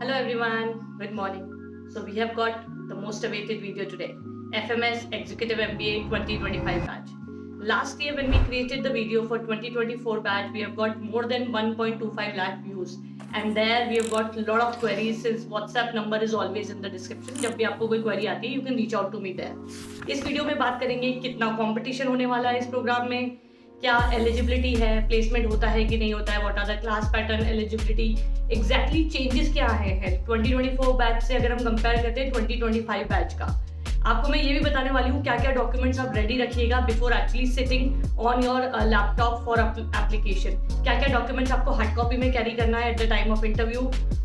Hello everyone, good morning. So we have got the most awaited video today, FMS Executive MBA 2025 batch. Last year when we created the video for 2024 batch, we have got more than 1.25 lakh views. And there we have got a lot of queries since WhatsApp number is always in the description. जब भी आपको कोई query आती है, you can reach out to me there. इस video में बात करेंगे कितना competition होने वाला है इस प्रोग्राम में, क्या एलिजिबिलिटी है, प्लेसमेंट होता है कि नहीं होता है, what are the class pattern, eligibility, exactly changes क्या है 2024 बैच से अगर हम कंपेयर करते हैं 2025 बैच का। आपको मैं ये भी बताने वाली हूँ क्या क्या डॉक्यूमेंट्स आप रेडी रखिएगा before actually sitting on your laptop for application. क्या क्या डॉक्यूमेंट्स आपको हार्ड कॉपी में कैरी करना है at the time of interview,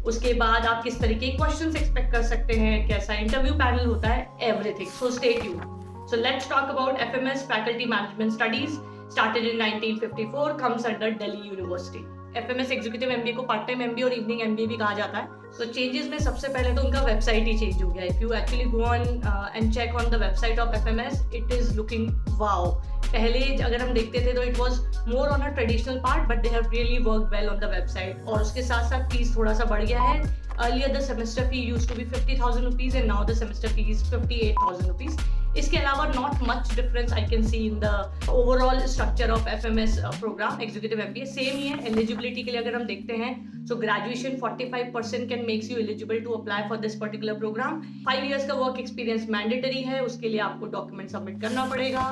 उसके बाद आप किस तरीके के क्वेश्चंस एक्सपेक्ट कर सकते हैं, कैसा इंटरव्यू पैनल होता है, everything. So stay tuned. So let's talk about FMS faculty management studies started in 1954, comes under Delhi University. FMS Executive MBA को पार्ट टाइम MBA और इवनिंग MBA भी कहा जाता है। तो चेंजेस में सबसे पहले तो उनका वेबसाइट ही चेंज हो गया। If you actually go on and check on the website of FMS, it is looking wow. पहले अगर हम देखते थे तो it was more on a traditional part, but they have really worked well on the website. और उसके साथ साथ फीस थोड़ा सा बढ़ गया है। Earlier the semester fee used to be 50,000 rupees and now the semester fee is 58,000 rupees. इसके अलावा not much difference I can see in the overall structure of FMS program Executive MBA. Same ही है। Eligibility के लिए अगर हम देखते हैं so graduation 45% can makes you eligible to apply for this particular program. 5 years का work experience mandatory है, उसके लिए आपको document submit करना पड़ेगा।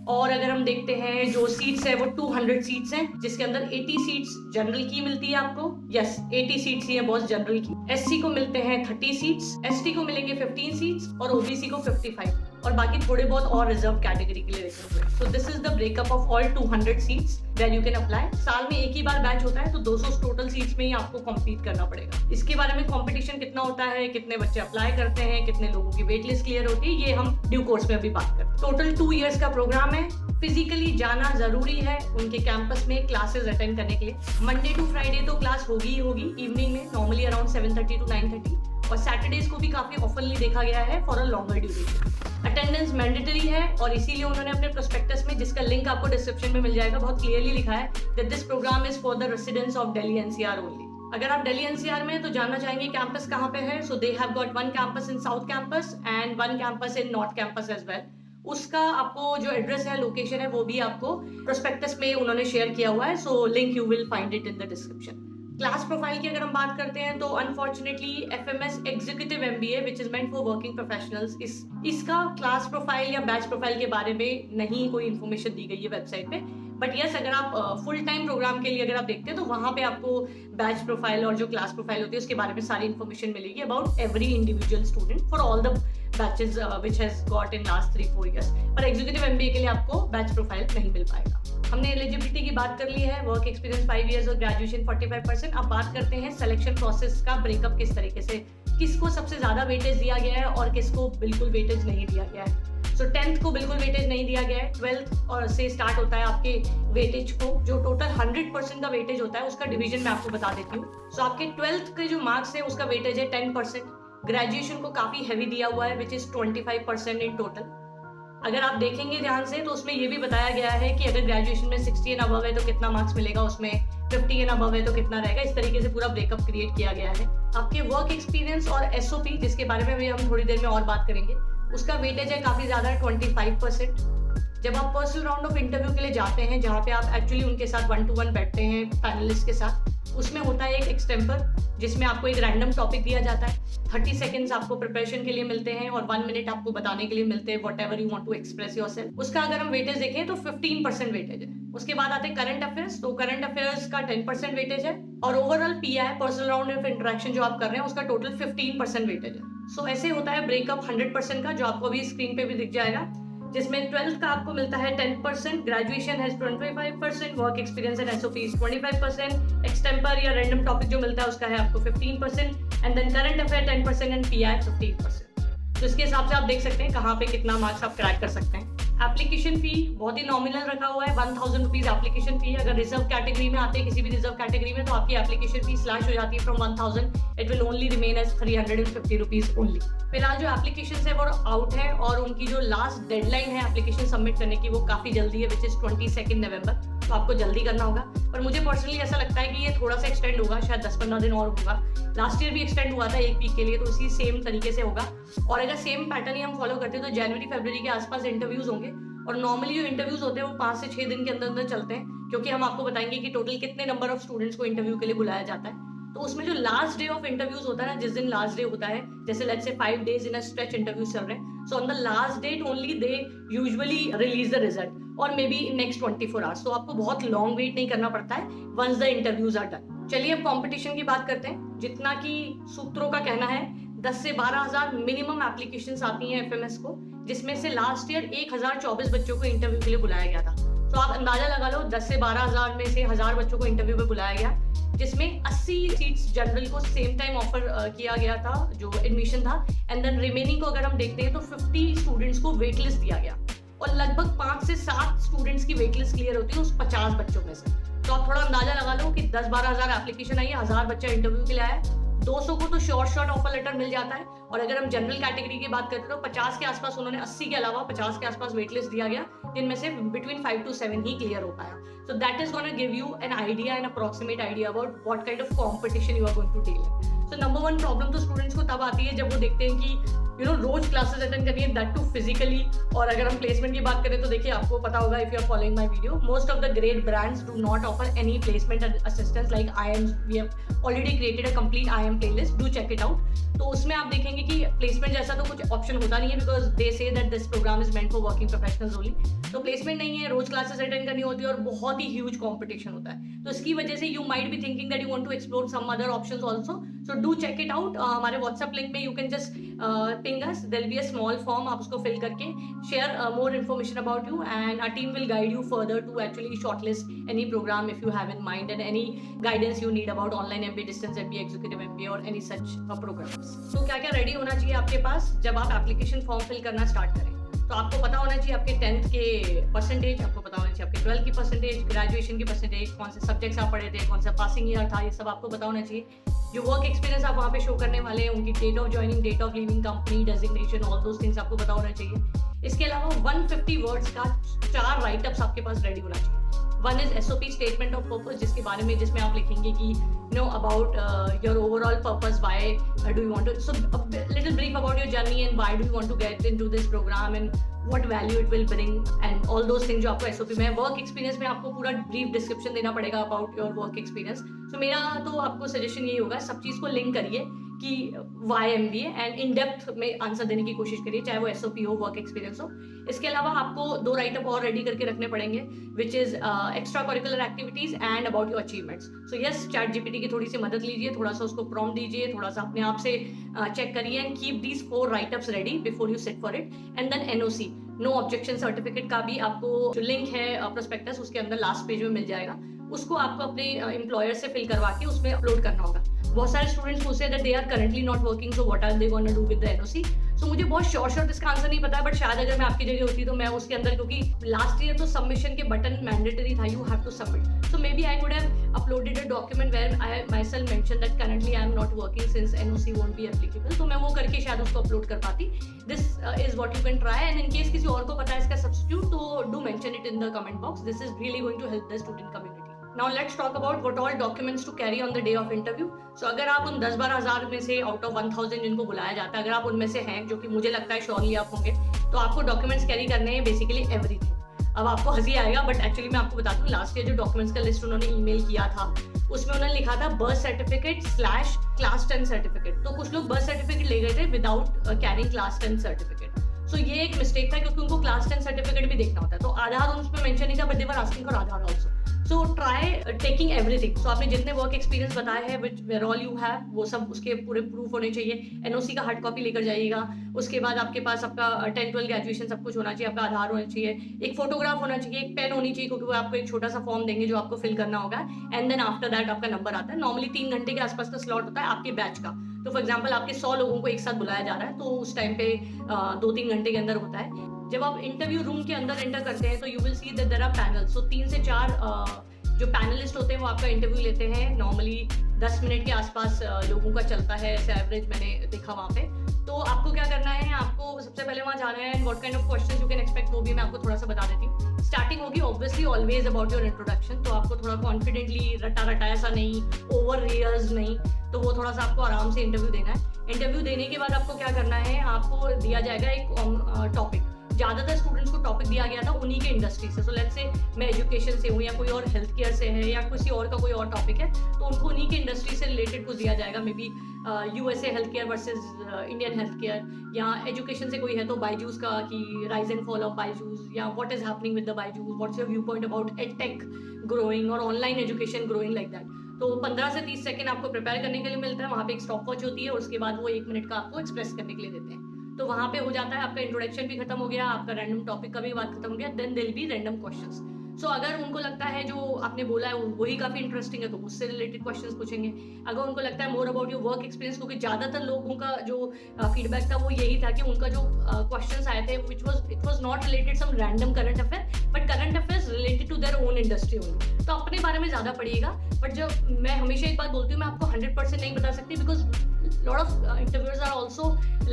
और अगर हम देखते हैं जो सीट्स है वो 200 सीट्स हैं, जिसके अंदर 80 सीट्स जनरल की मिलती है आपको। यस 80 सीट्स ही है बॉस जनरल की। एससी को मिलते हैं 30 सीट्स, एसटी को मिलेंगे 15 सीट्स और ओबीसी को 55 और बाकी थोड़े बहुत और रिजर्व कैटेगरी के लिए रखे हुए। So this is the breakup of all 200 seats where you can apply. साल में एक ही बार बैच होता है तो 200 टोटल सीट्स में ही आपको कम्पीट करना पड़ेगा। इसके बारे में कॉम्पिटिशन कितना होता है, कितने बच्चे अप्लाई करते हैं, कितने लोगों की वेट लिस्ट क्लियर होती है, ये हम ड्यू कोर्स में अभी बात करते हैं। टोटल 2 इयर्स का प्रोग्राम है। फिजिकली जाना जरूरी है उनके कैंपस में क्लासेस अटेंड करने के लिए। मंडे टू फ्राइडे तो क्लास होगी ही होगी इवनिंग में, नॉर्मली अराउंड 7:30 to 9:30, और सैटरडेज को भी काफी ऑफनली देखा गया है for a longer duration. Attendance mandatory है और इसीलिए उन्होंने अपने प्रोस्पेक्टस में, जिसका लिंक आपको डिस्क्रिप्शन में मिल जाएगा, बहुत क्लियरली लिखा है that this program is for the residents of Delhi NCR only. अगर आप दिल्ली एनसीआर में हैं तो जानना चाहेंगे कैंपस कहाँ पे है। So they have got 1 campus in south campus and 1 campus in north campus as well. उसका आपको जो एड्रेस है, लोकेशन है, वो भी आपको प्रोस्पेक्टस में उन्होंने शेयर किया हुआ है। So link you will find it in the description. Class profile की अगर हम बात करते हैं तो unfortunately FMS executive MBA which is meant for working professionals, इसका क्लास प्रोफाइल या बैच प्रोफाइल के बारे में नहीं कोई इन्फॉर्मेशन दी गई है वेबसाइट पे। बट यस, अगर आप फुल टाइम प्रोग्राम के लिए अगर आप देखते हैं तो वहां पे आपको बैच प्रोफाइल और जो क्लास प्रोफाइल होती है उसके बारे में सारी इन्फॉर्मेशन मिलेगी about every individual student for all the batches which has got in last 3-4 years. पर एग्जीक्यूटिव MBA के लिए आपको बैच प्रोफाइल नहीं मिल पाएगा। हमने एलिजिबिलिटी की बात कर ली है, वर्क एक्सपीरियंस 5 इयर्स और ग्रेजुएशन 45%। अब बात करते हैं सिलेक्शन प्रोसेस का ब्रेकअप, किस तरीके से, किसको सबसे ज्यादा वेटेज दिया गया है और किसको बिल्कुल वेटेज नहीं दिया गया है। सो 10th को बिल्कुल वेटेज नहीं दिया गया है। 12th और से स्टार्ट होता है आपके वेटेज को, जो टोटल 100% का वेटेज होता है उसका डिवीजन मैं आपको बता देती हूँ। सो आपके 12th के जो मार्क्स है उसका वेटेज है 10%। ग्रेजुएशन को काफी हैवी दिया हुआ है विच इज 25% इन टोटल। अगर आप देखेंगे ध्यान से तो उसमें ये भी बताया गया है कि अगर ग्रेजुएशन में 60 एंड अबव है तो कितना मार्क्स मिलेगा, उसमें 50 एंड अबव है तो कितना रहेगा। इस तरीके से पूरा ब्रेकअप क्रिएट किया गया है। आपके वर्क एक्सपीरियंस और SOP, जिसके बारे में भी हम थोड़ी देर में और बात करेंगे, उसका वेटेज है काफी ज्यादा 25%। जब आप पर्सनल राउंड ऑफ इंटरव्यू के लिए जाते हैं जहाँ पे आप एक्चुअली उनके साथ 1-to-1 बैठते हैं पैनलिस्ट के साथ, उसमें होता है एक एक्सटेम्पर जिसमें आपको एक रैंडम टॉपिक दिया जाता है। 30 सेकंड्स आपको प्रिपरेशन के लिए मिलते हैं और 1 मिनट आपको बताने के लिए मिलते हैं whatever you want to express yourself. उसका अगर हम वेटेज देखें तो 15% वेटेज है। उसके बाद आते हैं करंट अफेयर्स, तो करंट अफेयर्स का 10% वेटेज है और overall PI personal round of interaction जो आप कर रहे हैं उसका टोटल 15% वेटेज है। सो ऐसे होता है ब्रेकअप 100% का, जो आपको अभी स्क्रीन पे भी दिख जाएगा, जिसमें 12th का आपको मिलता है 10%, ग्रेजुएशन है 25%, work experience and SOP 25%, extempore या रैंडम टॉपिक जो मिलता है उसका है आपको 15% and then current affair 10% and PI 15%। तो इसके हिसाब से आप देख सकते हैं कहाँ पे कितना मार्क्स आप क्रैक कर सकते हैं। एप्लीकेशन फी बहुत ही नॉमिनल रखा हुआ है, 1000 रुपीज एप्लीकेशन फी। अगर रिजर्व कैटेगरी में आते हैं, किसी भी रिजर्व कैटेगरी में, तो आपकी एप्लीकेशन फी स्लैश हो जाती है from 1000, it will only remain as 350 rupees only. फिलहाल जो एप्लीकेशन है वो आउट है और उनकी जो लास्ट डेडलाइन है एप्लीकेशन सबमिट करने की वो काफी जल्दी है, विच इज 22 नवंबर। तो आपको जल्दी करना होगा। पर मुझे पर्सनली ऐसा लगता है कि ये थोड़ा सा एक्सटेंड होगा, शायद 10-15 दिन और होगा। लास्ट ईयर भी एक्सटेंड हुआ था 1 वीक के लिए, तो उसी सेम तरीके से होगा। और अगर सेम पैटर्न ही हम फॉलो करते हैं तो जनवरी फरवरी के आसपास इंटरव्यूज होंगे। और नॉर्मली जो इंटरव्यूज होते हैं वो 5 से 6 दिन के अंदर अंदर चलते हैं, क्योंकि हम आपको बताएंगे कि टोटल कितने नंबर ऑफ स्टूडेंट्स को इंटरव्यू के लिए बुलाया जाता है। तो उसमें जो लास्ट डे ऑफ इंटरव्यूज होता है ना, जिस दिन लास्ट डे होता है, जैसे let's say 5 days in a stretch interviews चल रहे हैं, so on the last date only they usually release the result और मे बी नेक्स्ट 24 आवर्स। तो आपको बहुत लॉन्ग वेट नहीं करना पड़ता है once the interviews are done. चलिए अब कंपटीशन की बात करते हैं। जितना कि सूत्रों का कहना है 10 से 12 हजार मिनिमम एप्लीकेशंस आती हैं एफएमएस को, जिसमें से लास्ट ईयर 1024 बच्चों को इंटरव्यू के लिए बुलाया गया था। तो आप अंदाजा लगा लो 10 से 12 हजार में से 1000 बच्चों को इंटरव्यू पे बुलाया गया, जिसमें 80 सीट्स जनरल को सेम टाइम ऑफर किया गया था जो एडमिशन था। एंड देन रिमेनिंग को अगर हम देखते हैं तो 50 स्टूडेंट्स को वेट लिस्ट दिया गया और लगभग 5 से 7 स्टूडेंट्स की वेट लिस्ट क्लियर होती है उस 50 बच्चों में से। तो आप थोड़ा अंदाजा लगा लो कि 10-12 हजार एप्लीकेशन आई है, 1000 बच्चा इंटरव्यू के लिए आया, 200 को तो शॉर्ट ऑफर लेटर मिल जाता है। और अगर हम जनरल कैटेगरी की बात करते हैं तो 50 के आसपास उन्होंने 80 के अलावा 50 के आसपास वेट लिस्ट दिया गया, जिनमें से बिटवीन 5 to 7 ही क्लियर हो पाया। So that is going to give you an idea, an approximate idea about what kind of competition you are going to deal in. So number one problem तो students को तब आती है जब वो देखते हैं कि रोज क्लासेस अटेंड करनी है, दैट टू फिजिकली। और अगर हम प्लेसमेंट की बात करें तो देखिए आपको पता होगा, if you are following my video, most of the great brands do not offer any placement assistance like IIM। We have already created a complete IIM playlist, do check it out. तो उसमें आप देखेंगे कि placement जैसा तो कुछ option होता नहीं है, because they say that this program is meant for working professionals only. तो प्लेसमेंट नहीं है, रोज क्लासेस अटेंड करनी होती है और बहुत ही ह्यूज कॉम्पिटिशन होता है। तो इसकी वजह से you might be thinking that you want to explore some other options also, so do check it out. हमारे व्हाट्सएप लिंक में you can just ping us, there will be a small form, आप उसको fill करके share more information about you and our team will guide you further to actually shortlist any program if you have in mind and any guidance you need about online MBA, distance MBA, executive MBA और any such programmes. तो क्या क्या ready होना चाहिए आपके पास जब आप application form fill करना स्टार्ट करें? तो आपको पता होना चाहिए आपके 10th के परसेंटेज, आपको पता होना चाहिए आपके 12th की परसेंटेज, ग्रेजुएशन की परसेंटेज, कौन से सब्जेक्ट्स आप पढ़े थे, कौन सा पासिंग ईयर था, ये सब आपको पता होना चाहिए। जो वर्क एक्सपीरियंस आप वहाँ पे शो करने वाले हैं, उनकी date of joining, date of leaving company, designation, all those things आपको पता होना चाहिए। इसके अलावा 150 वर्ड्स का 4 राइटअप्स आपके पास रेडी होना चाहिए। One is SOP, statement of purpose, जिसमें आप लिखेंगे कि about your overall purpose, why do you want to, so little brief about your journey and why do you want to get into this program and what value it will bring and all those things जो आपको SOP में। Work experience में आपको पूरा brief description देना पड़ेगा about your work experience। so मेरा तो आपको सजेशन यही होगा, सब चीज़ को लिंक करिए कि why MBA and in depth में आंसर देने की कोशिश करिए, चाहे वो SOP हो, वर्क एक्सपीरियंस हो। इसके अलावा आपको 2 राइटअप और रेडी करके रखने पड़ेंगे, which is extra curricular activities and about your achievements. So yes, ChatGPT की थोड़ी सी मदद लीजिए, थोड़ा सा उसको प्रॉम्प्ट दीजिए, थोड़ा सा अपने आप से चेक करिए and keep these 4 writeups ready before you sit for it. And then NOC, no objection certificate का भी आपको जो लिंक है प्रोस्पेक्टस उसके अंदर लास्ट पेज में मिल जाएगा, उसको आपको अपने एम्प्लॉयर से फिल करवा के उसमें अपलोड करना होगा। बहुत सारे स्टूडेंट्स पूछते हैं that they are currently not working, so what are they gonna do with the NOC। So मुझे बहुत शॉर्ट इसका आंसर नहीं पता है, बट शायद अगर मैं आपकी जगह होती तो मैं उसके अंदर, क्योंकि लास्ट ईयर तो सबमिशन के बटन मैंडेटरी था, you have to submit, so maybe I would have uploaded a document where I myself mention that currently I am not working since NOC won't be applicable. तो मैं वो करके शायद उसको upload कर पाती। This is what you can try and in case किसी और को पता है इसका सब्स्टिट्यूट, तो do mention it in the comment box. This is really going to help the student community. Now let's talk about what all documents to carry on the day of interview. So अगर आप उन 10-12 हज़ार में से out of 1000 जिनको बुलाया जाता है, अगर आप उनमें से हैं, जो कि मुझे लगता है श्योरली आप होंगे, तो आपको डॉक्यूमेंट्स कैरी करने हैं बेसिकली एवरीथिंग। अब आपको हंसी आएगा, बट एक्चुअली मैं आपको बताता हूँ, लास्ट ईयर जो डॉक्यूमेंट्स का लिस्ट उन्होंने ईमेल किया था उसमें उन्होंने लिखा था बर्थ सर्टिफिकेट / क्लास 10 सर्टिफिकेट। तो कुछ लोग बर्थ सर्टिफिकेट ले गए थे विदाउट कैरिंग क्लास 10 सर्टिफिकेट। सो ये एक मिस्टेक था, क्योंकि उनको क्लास 10 सर्टिफिकेट भी देखना होता है। तो आधार उसमें मेंशन नहीं था, but they were asking for Aadhaar also. So try taking everything. So आपने जितने वर्क एक्सपीरियंस बताए हैं, which were all you have, वो सब उसके पूरे प्रूफ होने चाहिए। NOC का हार्ड कॉपी लेकर जाइएगा। उसके बाद आपके पास आपका 10th 12th ग्रेजुएशन सब कुछ होना चाहिए, आपका आधार होना चाहिए, एक फोटोग्राफ होना चाहिए, एक पेन होनी चाहिए, क्योंकि वो आपको एक छोटा सा फॉर्म देंगे जो आपको फिल करना होगा। एंड देन आफ्टर दैट आपका नंबर आता है। नॉर्मली 3 घंटे के आसपास का स्लॉट होता है आपके बैच का। तो फॉर एग्जाम्पल आपके 100 लोगों को एक साथ बुलाया जा रहा है, तो उस टाइम पे 2-3 घंटे के अंदर होता है। जब आप इंटरव्यू रूम के अंदर एंटर करते हैं तो you will see that there are panels. So 3 से 4 जो पैनलिस्ट होते हैं वो आपका इंटरव्यू लेते हैं। नॉर्मली 10 मिनट के आसपास लोगों का चलता है, ऐसे एवरेज मैंने देखा वहाँ पे। तो आपको क्या करना है, आपको सबसे पहले वहाँ जाना है। What kind of questions you can expect वो भी मैं आपको थोड़ा सा बता देती हूँ। स्टार्टिंग होगी obviously always about your introduction, तो आपको थोड़ा कॉन्फिडेंटली रटाया सा नहीं, ओवर रियर्स नहीं, तो वो थोड़ा सा आपको आराम से इंटरव्यू देना है। इंटरव्यू देने के बाद आपको क्या करना है, आपको दिया जाएगा एक टॉपिक। ज़्यादातर स्टूडेंट्स को टॉपिक दिया गया था उन्हीं के इंडस्ट्री से। सो लेट्स से मैं एजुकेशन से हूँ या कोई और हेल्थ केयर से है या किसी और का कोई और टॉपिक है, तो उनको उन्हीं के इंडस्ट्री से रिलेटेड कुछ दिया जाएगा। May be USA health care versus Indian health care, या एजुकेशन से कोई है तो बायजूस का कि rise and fall of Byju's, या what is happening with the Byju's, what's your view point about edtech growing और online education growing like that. तो 15 से 30 सेकंड आपको प्रिपेयर करने के लिए मिलता है। वहाँ पे एक स्टॉप वॉच होती है और उसके बाद वो 1 मिनट का आपको एक्सप्रेस करने के लिए देते हैं। तो वहाँ पे हो जाता है, आपका इंट्रोडक्शन भी खत्म हो गया, आपका रैंडम टॉपिक का भी बात खत्म हो गया। Then there will be random questions. So अगर उनको लगता है जो आपने बोला है वही काफ़ी इंटरेस्टिंग है तो उससे रिलेटेड क्वेश्चंस पूछेंगे। अगर उनको लगता है more about your work experience, क्योंकि ज़्यादातर लोगों का जो फीडबैक था वो यही था कि उनका जो क्वेश्चंस आए थे it was not related some random current affair, but current affairs related to their own industry only. तो अपने बारे में ज़्यादा पढ़िएगा। बट जब मैं हमेशा एक बात बोलती हूँ, मैं आपको 100% नहीं बता सकती, because lot of interviewers are also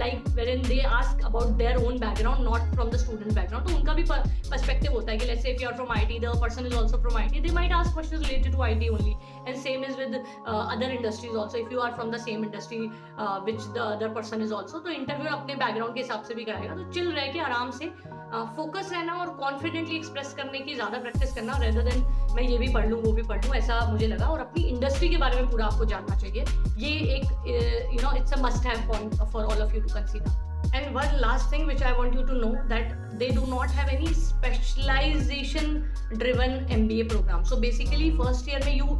like wherein they ask about their own background, not from the student background. तो उनका भी perspective होता है कि let's say if you are from IT, the person is also from IT, they might ask questions related to IT only, and same is with other industries also. If you are from the same industry which the other person is also, तो interviewer अपने background के हिसाब से भी कराएगा। तो chill रह के आराम से फोकस रहना और कॉन्फिडेंटली एक्सप्रेस करने की ज़्यादा प्रैक्टिस करना, रेदर देन मैं ये भी पढ़ लूँ वो भी पढ़ लूँ, ऐसा मुझे लगा। और अपनी इंडस्ट्री के बारे में पूरा आपको जानना चाहिए। ये एक it's a must have point for all of you to consider. And one last thing which I want you to know, that they do not have any specialization driven MBA program. So basically first year में you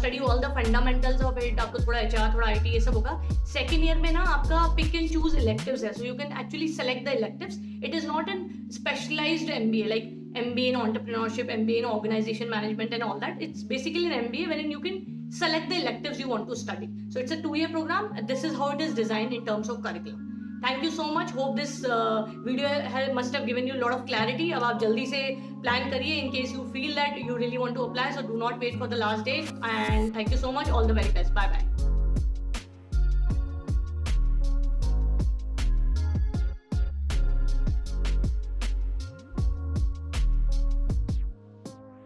study all the fundamentals of it, आपको थोड़ा HR थोड़ा IT ये सब होगा। Second year में ना आपका pick and choose electives है, so you can actually select the electives. It is not an specialized MBA like MBA in entrepreneurship, MBA in organization management and all that. It's basically an MBA wherein you can select the electives you want to study. So it's a 2-year program. This is how it is designed in terms of curriculum. Thank you so much. Hope this video must have given you a lot of clarity. अब आप जल्दी से plan करिए in case you feel that you really want to apply. So do not wait for the last day. And thank you so much. All the very best. Bye bye.